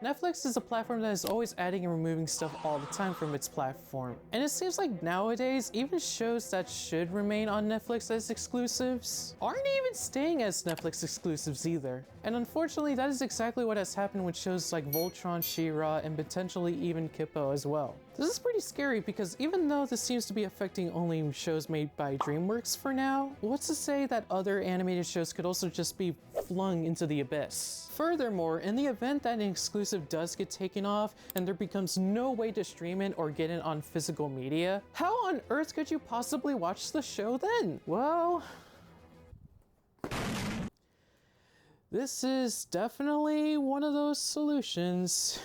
Netflix is a platform that is always adding and removing stuff all the time from its platform. And it seems like nowadays, even shows that should remain on Netflix as exclusives aren't even staying as Netflix exclusives either. And unfortunately, that is exactly what has happened with shows like Voltron, She-Ra, and potentially even Kippo as well. This is pretty scary because even though this seems to be affecting only shows made by DreamWorks for now, what's to say that other animated shows could also just be flung into the abyss? Furthermore, in the event that an exclusive does get taken off and there becomes no way to stream it or get it on physical media, how on earth could you possibly watch the show then? Well, this is definitely one of those solutions.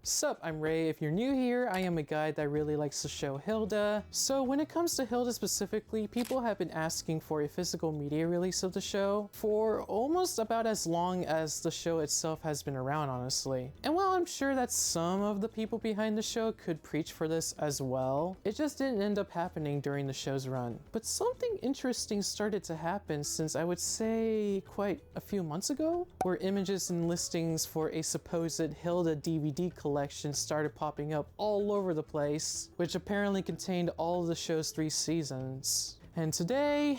Sup, I'm Ray. If you're new here, I am a guy that really likes the show Hilda. So when it comes to Hilda specifically, people have been asking for a physical media release of the show for almost about as long as the show itself has been around, honestly. And while I'm sure that some of the people behind the show could preach for this as well, it just didn't end up happening during the show's run. But something interesting started to happen since I would say quite a few months ago, where images and listings for a supposed Hilda DVD collection started popping up all over the place, which apparently contained all of the show's 3 seasons. And today,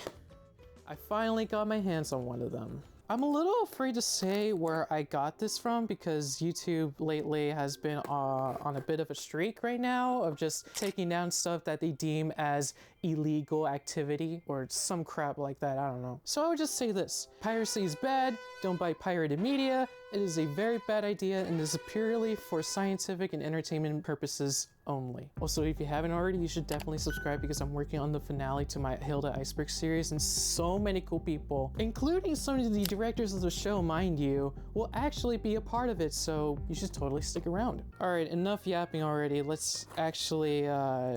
I finally got my hands on one of them. I'm a little afraid to say where I got this from because YouTube lately has been on a bit of a streak right now of just taking down stuff that they deem as illegal activity or some crap like that, I don't know. So I would just say this: piracy is bad, don't buy pirated media, it is a very bad idea and is purely for scientific and entertainment purposes only. Also, if you haven't already, you should definitely subscribe because I'm working on the finale to my Hilda Iceberg series and so many cool people, including some of the directors of the show, mind you, will actually be a part of it, so you should totally stick around. Alright, enough yapping already. Let's actually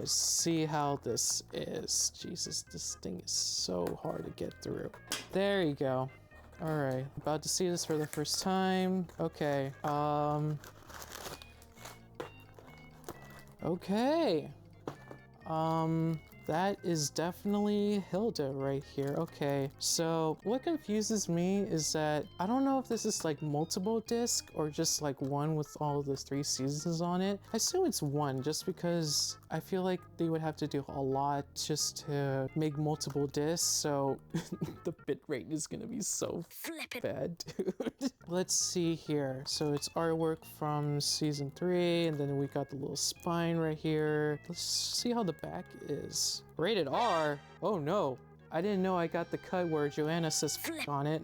see how this is. Jesus, this thing is so hard to get through. There you go. Alright, about to see this for the first time. Okay, okay. That is definitely Hilda right here. Okay, so what confuses me is that I don't know if this is like multiple disc or just like one with all of the 3 seasons on it. I assume it's one just because I feel like they would have to do a lot just to make multiple discs, so the bitrate is gonna be so bad, dude. Let's see here. So it's artwork from season 3, and then we got the little spine right here. Let's see how the back is. Rated R? Oh no. I didn't know I got the cut where Joanna says F on it.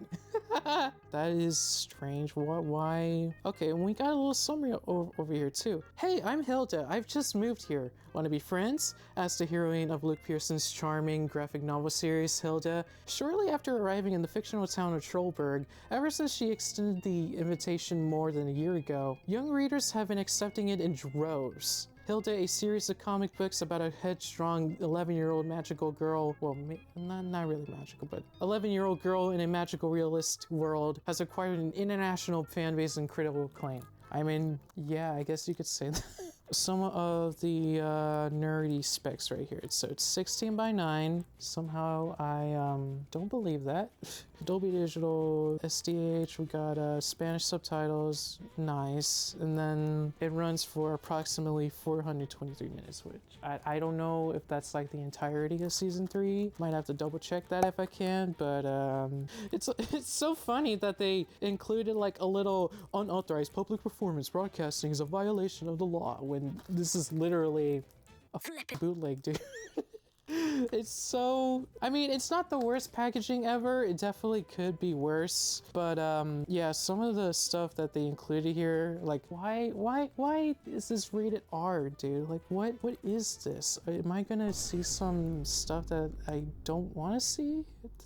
That is strange. What? Why? Okay, and we got a little summary over here too. Hey, I'm Hilda. I've just moved here. Want to be friends? Asked the heroine of Luke Pearson's charming graphic novel series, Hilda, shortly after arriving in the fictional town of Trollberg. Ever since she extended the invitation more than a year ago, young readers have been accepting it in droves. Hilda, a series of comic books about a headstrong 11-year-old magical girl, well, not really magical, but 11-year-old girl in a magical realist world, has acquired an international fan base and critical acclaim. I mean, yeah, I guess you could say that. Some of the nerdy specs right here. So it's 16 by 9. Somehow I don't believe that. Dolby Digital, SDH, we got Spanish subtitles, nice. And then it runs for approximately 423 minutes, which I don't know if that's like the entirety of season 3. Might have to double check that if I can, but it's so funny that they included like a little unauthorized public performance broadcasting is a violation of the law when this is literally a bootleg, dude. It's so, I mean, it's not the worst packaging ever. It definitely could be worse, but yeah, some of the stuff that they included here, like why is this rated R, dude? Like what is this? Am I gonna see some stuff that I don't want to see?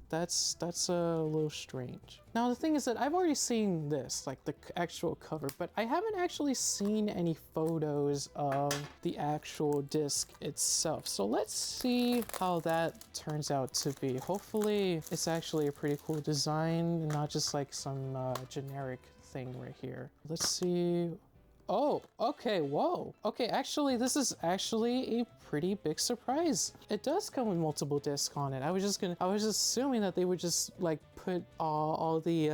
That's a little strange. Now the thing is that I've already seen this, like the actual cover, but I haven't actually seen any photos of the actual disc itself. So let's see how that turns out to be. Hopefully it's actually a pretty cool design and not just like some generic thing right here. Let's see. Oh, okay, whoa. Okay, actually, this is actually a pretty big surprise. It does come with multiple discs on it. I was just assuming that they would just like put all the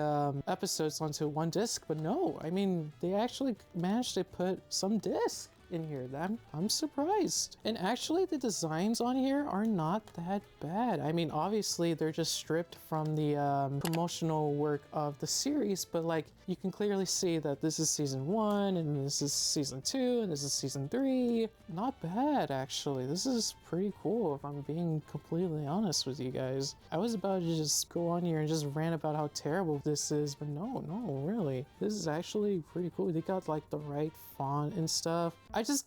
episodes onto one disc, but no. I mean, they actually managed to put some disc in here. I'm surprised. And actually the designs on here are not that bad. I mean, obviously they're just stripped from the promotional work of the series, but like you can clearly see that this is season 1 and this is season 2 and this is season 3. Not bad, actually. This is pretty cool if I'm being completely honest with you guys. I was about to just go on here and just rant about how terrible this is, but no, really. This is actually pretty cool. They got like the right font and stuff.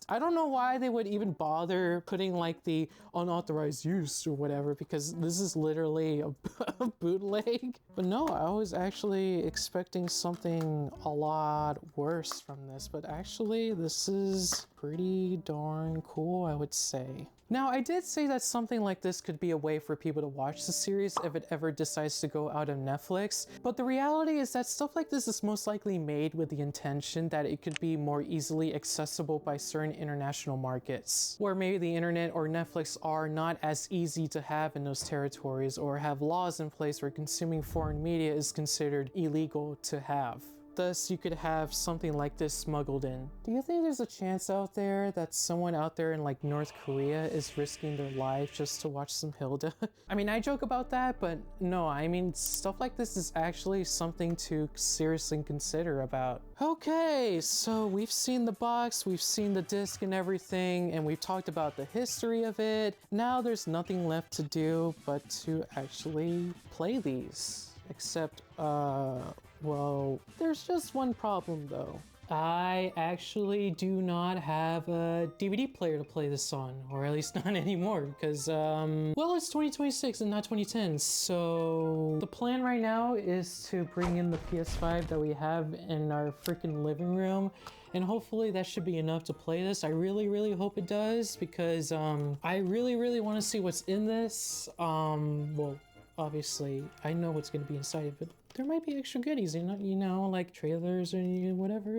I don't know why they would even bother putting like the unauthorized use or whatever, because this is literally a bootleg. But no, I was actually expecting something a lot worse from this, but actually this is pretty darn cool, I would say. Now, I did say that something like this could be a way for people to watch the series if it ever decides to go out of Netflix, but the reality is that stuff like this is most likely made with the intention that it could be more easily accessible by certain international markets, where maybe the internet or Netflix are not as easy to have in those territories, or have laws in place where consuming foreign media is considered illegal to have. Thus, you could have something like this smuggled in. Do you think there's a chance out there that someone out there in like North Korea is risking their life just to watch some Hilda? I mean, I joke about that, but no, I mean, stuff like this is actually something to seriously consider about. Okay, so we've seen the box, we've seen the disc and everything, and we've talked about the history of it. Now there's nothing left to do but to actually play these. Except, well, there's just one problem though. I actually do not have a DVD player to play this on, or at least not anymore, because, well, it's 2026 and not 2010, so the plan right now is to bring in the PS5 that we have in our freaking living room, and hopefully that should be enough to play this. I really hope it does, because, I really want to see what's in this. Well, obviously, I know what's going to be inside it, but there might be extra goodies, you know, like trailers or whatever.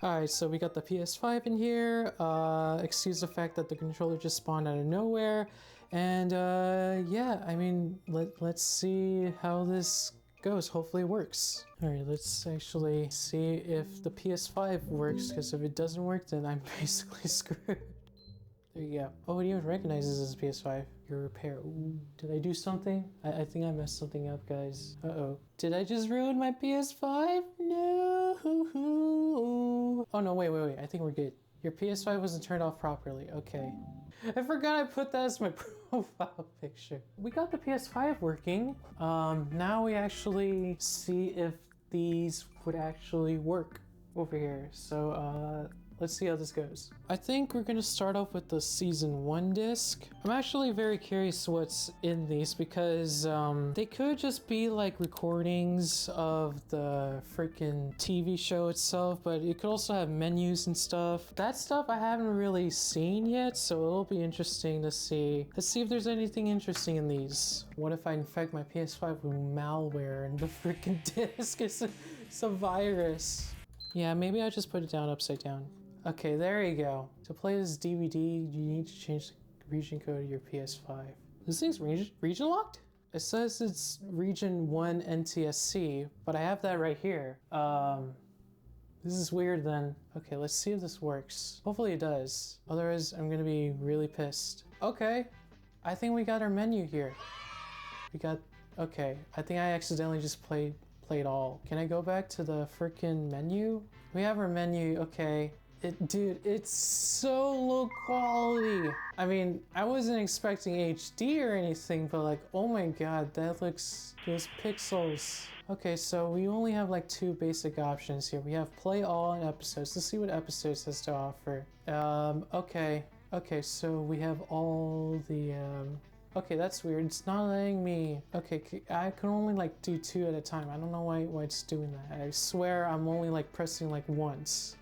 Alright, so we got the PS5 in here. Excuse the fact that the controller just spawned out of nowhere. And yeah, I mean, let's see how this goes. Hopefully it works. Alright, let's actually see if the PS5 works, because if it doesn't work, then I'm basically screwed. There you go. Oh, it even recognizes as PS5. Your repair. Ooh, did I do something? I think I messed something up, guys. Uh-oh. Did I just ruin my PS5? No. Oh, no, wait. I think we're good. Your PS5 wasn't turned off properly. Okay. I forgot I put that as my profile picture. We got the PS5 working. Now we actually see if these would actually work over here. So, let's see how this goes. I think we're gonna start off with the season 1 disc. I'm actually very curious what's in these, because they could just be like recordings of the freaking TV show itself, but it could also have menus and stuff. That stuff I haven't really seen yet, so it'll be interesting to see. Let's see if there's anything interesting in these. What if I infect my PS5 with malware and the freaking disc is a virus? Yeah, maybe I'll just put it down upside down. Okay, there you go. To play this DVD, you need to change the region code of your PS5. This thing's region locked? It says it's region 1 NTSC, but I have that right here. This is weird then. Okay, let's see if this works. Hopefully it does. Otherwise, I'm gonna be really pissed. Okay, I think we got our menu here. Okay, I think I accidentally just played all. Can I go back to the freaking menu? We have our menu, okay. Dude, it's so low quality. I mean, I wasn't expecting HD or anything, but like, oh my god, that looks, those pixels. Okay, so we only have like 2 basic options here. We have play all and episodes. Let's see what episodes has to offer. Okay, so we have all the, okay, that's weird. It's not letting me... Okay, I can only like do 2 at a time. I don't know why it's doing that. I swear I'm only like pressing like once.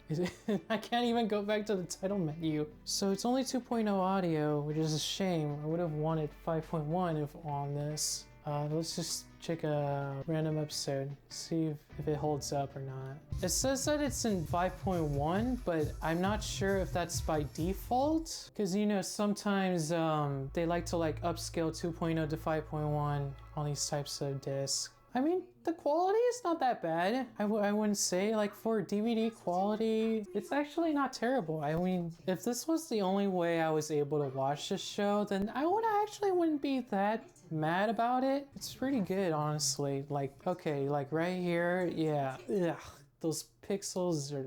I can't even go back to the title menu. So it's only 2.0 audio, which is a shame. I would have wanted 5.1 if on this. Let's just check a random episode, see if it holds up or not. It says that it's in 5.1, but I'm not sure if that's by default, because you know sometimes they like to like upscale 2.0 to 5.1 on these types of discs. I mean, the quality is not that bad. I wouldn't say, like, for DVD quality, it's actually not terrible. I mean, if this was the only way I was able to watch this show, then I wouldn't be that mad about it. It's pretty good, honestly. Like, okay, like right here, yeah. Ugh, those pixels are,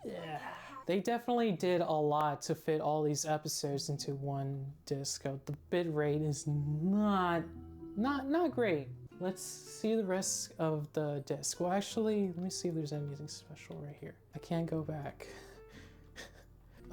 yeah. They definitely did a lot to fit all these episodes into one disc. The bit rate is not great. Let's see the rest of the disc. Well, actually, let me see if there's anything special right here. I can't go back.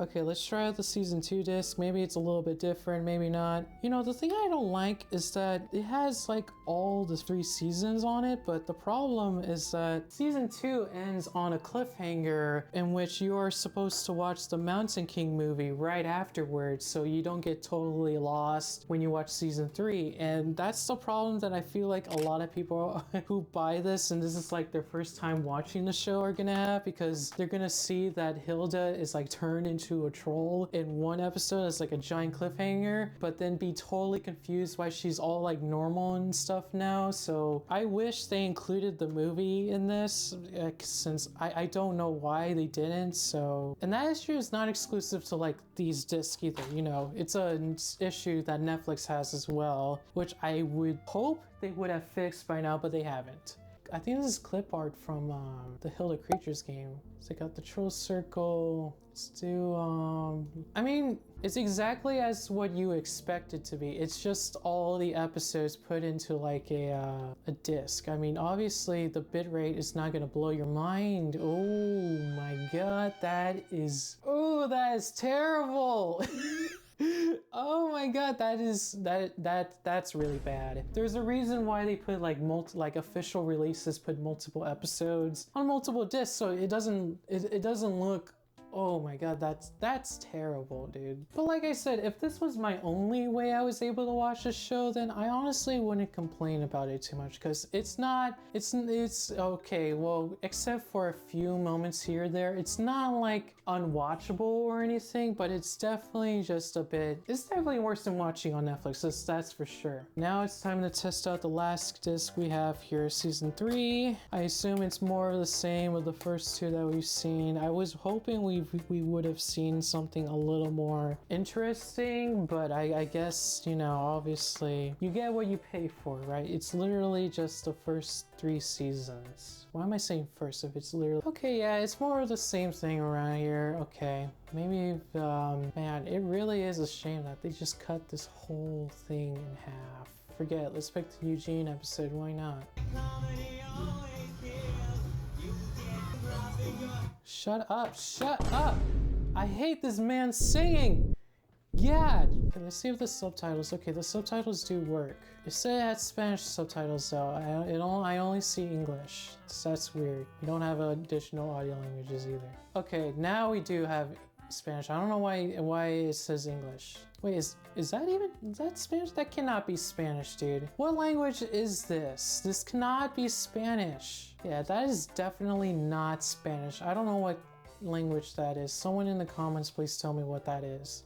Okay, let's try out the season 2 disc. Maybe it's a little bit different, maybe not. You know, the thing I don't like is that it has like all the 3 seasons on it, but the problem is that season 2 ends on a cliffhanger in which you are supposed to watch the Mountain King movie right afterwards, so you don't get totally lost when you watch season 3. And that's the problem that I feel like a lot of people who buy this and this is like their first time watching the show are gonna have, because they're gonna see that Hilda is like turned into a troll in one episode as like a giant cliffhanger, but then be totally confused why she's all like normal and stuff now. So I wish they included the movie in this, since I don't know why they didn't. So, and that issue is not exclusive to like these discs either, you know, it's an issue that Netflix has as well, which I would hope they would have fixed by now, but they haven't. I think this is clip art from the Hilda Creatures game. So I got the troll circle. Let's do, I mean, it's exactly as what you expect it to be. It's just all the episodes put into like a disc. I mean, obviously the bitrate is not gonna blow your mind. Oh my God, that is terrible. Oh my God, that's really bad. There's a reason why they put like official releases put multiple episodes on multiple discs, so it doesn't look. Oh my God, that's terrible, dude. But like I said, if this was my only way I was able to watch this show, then I honestly wouldn't complain about it too much, because it's okay, well, except for a few moments here or there, it's not like unwatchable or anything, but it's definitely just it's definitely worse than watching on Netflix, that's for sure. Now it's time to test out the last disc we have here, season 3. I assume it's more of the same with the first 2 that we've seen. I was hoping we would have seen something a little more interesting, but I guess, you know, obviously you get what you pay for, right? It's literally just the first 3 seasons. Why am I saying first if it's literally... Okay, yeah, it's more of the same thing around here. Okay, maybe, man, it really is a shame that they just cut this whole thing in half. Forget it, let's pick the Eugene episode, why not? Shut up, shut up! I hate this man singing! God! Okay, let's see if the subtitles, okay, the subtitles do work. It said it had Spanish subtitles though, I only see English, so that's weird. We don't have additional audio languages either. Okay, now we do have Spanish. I don't know why it says English. Wait, is that Spanish? That cannot be Spanish, dude. What language is this? This cannot be Spanish. Yeah, that is definitely not Spanish. I don't know what language that is. Someone in the comments, please tell me what that is.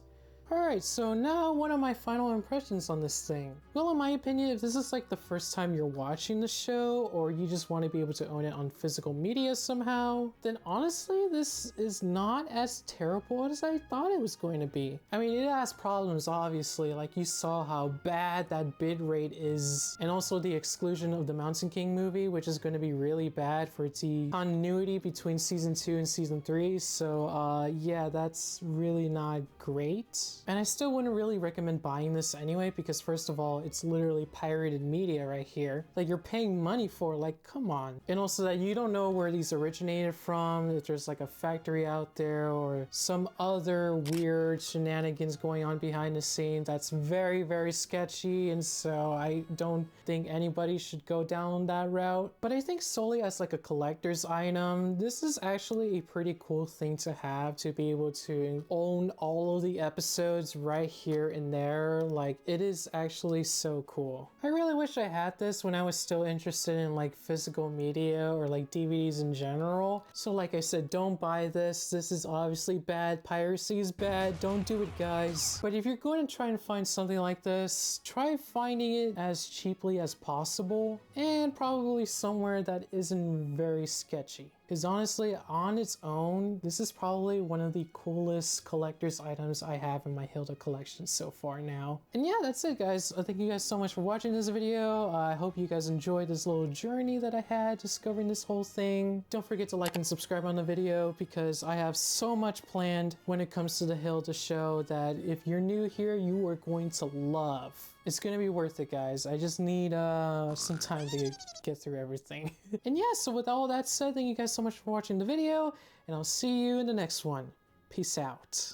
Alright, so now one of my final impressions on this thing. Well, in my opinion, if this is like the first time you're watching the show, or you just want to be able to own it on physical media somehow, then honestly, this is not as terrible as I thought it was going to be. I mean, it has problems, obviously, like you saw how bad that bid rate is, and also the exclusion of the Mountain King movie, which is going to be really bad for the continuity between season 2 and season 3, so yeah, that's really not great. And I still wouldn't really recommend buying this anyway, because first of all, it's literally pirated media right here. Like, you're paying money for, like, come on. And also that you don't know where these originated from, if there's like a factory out there or some other weird shenanigans going on behind the scenes. That's very, very sketchy, and so I don't think anybody should go down that route. But I think solely as like a collector's item, this is actually a pretty cool thing to have, to be able to own all of the episodes episodes right here and there. Like, it is actually so cool. I really wish I had this when I was still interested in like physical media or like DVDs in general. So like I said, don't buy this. This is obviously bad. Piracy is bad. Don't do it, guys. But if you're going to try and find something like this, try finding it as cheaply as possible and probably somewhere that isn't very sketchy. Because honestly, on its own, this is probably one of the coolest collector's items I have in my Hilda collection so far now. And yeah, that's it, guys. Thank you guys so much for watching this video. I hope you guys enjoyed this little journey that I had discovering this whole thing. Don't forget to like and subscribe on the video because I have so much planned when it comes to the Hilda show that if you're new here, you are going to love. It's gonna be worth it, guys. I just need some time to get through everything. And yeah, so with all that said, thank you guys so much for watching the video, and I'll see you in the next one. Peace out.